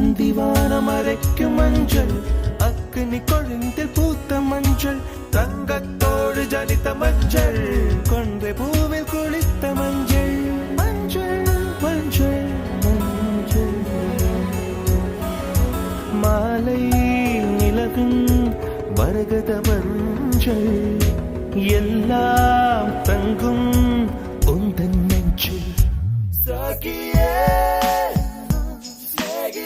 அந்திவானம் அரைக்கும் மஞ்சள், அக்கினி கொழுந்தில் பூத்த மஞ்சள், தங்கத்தோடு ஜனித்த மஞ்சள், கொன்றை பூவில் குளித்த மஞ்சள், மஞ்சள் மஞ்சள் மஞ்சள். மாலை நிலவின் மரகத மஞ்சள், எல்லாம் தங்கும்